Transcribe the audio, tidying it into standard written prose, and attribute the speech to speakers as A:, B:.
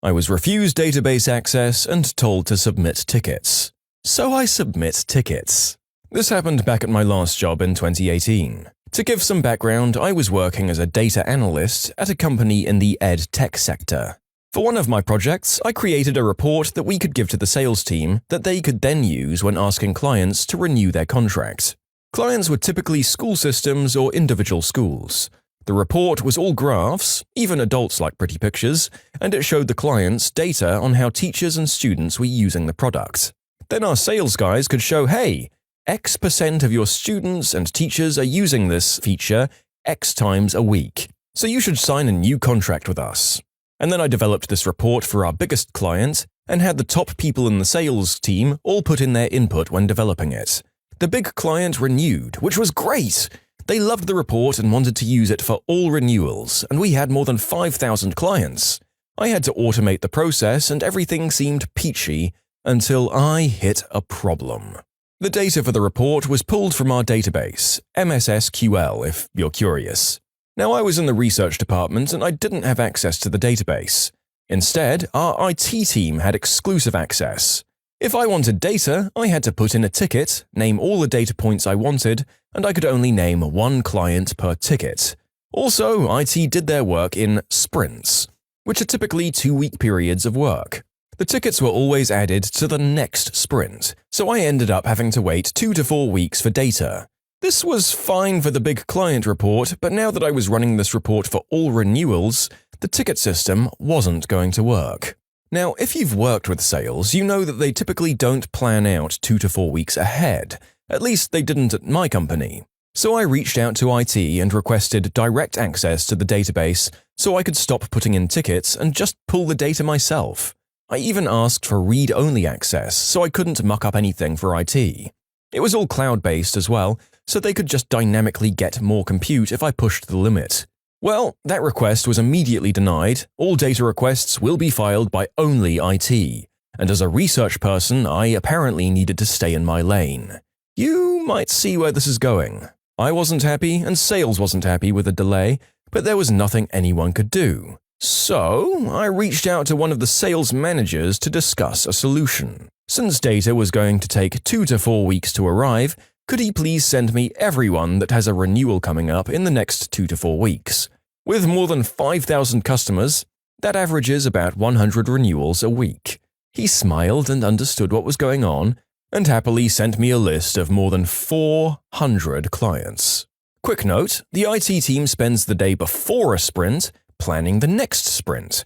A: I was refused database access and told to submit tickets. So I submit tickets. This happened back at my last job in 2018. To give some background, I was working as a data analyst at a company in the ed tech sector. For one of my projects, I created a report that we could give to the sales team that they could then use when asking clients to renew their contract. Clients were typically school systems or individual schools. The report was all graphs, even adults like pretty pictures, and it showed the clients data on how teachers and students were using the product. Then our sales guys could show, hey, X% of your students and teachers are using this feature X times a week, so you should sign a new contract with us. And then I developed this report for our biggest client and had the top people in the sales team all put in their input when developing it. The big client renewed, which was great. They loved the report and wanted to use it for all renewals, and we had more than 5,000 clients. I had to automate the process and everything seemed peachy until I hit a problem. The data for the report was pulled from our database, MSSQL if you're curious. Now I was in the research department and I didn't have access to the database. Instead, our IT team had exclusive access. If I wanted data, I had to put in a ticket, name all the data points I wanted, and I could only name one client per ticket. Also, IT did their work in sprints, which are typically 2-week periods of work. The tickets were always added to the next sprint, so I ended up having to wait 2 to 4 weeks for data. This was fine for the big client report, but now that I was running this report for all renewals, the ticket system wasn't going to work. Now, if you've worked with sales, you know that they typically don't plan out 2 to 4 weeks ahead. At least they didn't at my company. So I reached out to IT and requested direct access to the database so I could stop putting in tickets and just pull the data myself. I even asked for read-only access so I couldn't muck up anything for IT. It was all cloud-based as well, so they could just dynamically get more compute if I pushed the limit. Well, that request was immediately denied. All data requests will be filed by only IT. And as a research person, I apparently needed to stay in my lane. You might see where this is going. I wasn't happy and sales wasn't happy with the delay, but there was nothing anyone could do. So, I reached out to one of the sales managers to discuss a solution. Since data was going to take 2 to 4 weeks to arrive, could he please send me everyone that has a renewal coming up in the next 2 to 4 weeks? With more than 5,000 customers, that averages about 100 renewals a week. He smiled and understood what was going on, and happily sent me a list of more than 400 clients. Quick note, the IT team spends the day before a sprint planning the next sprint,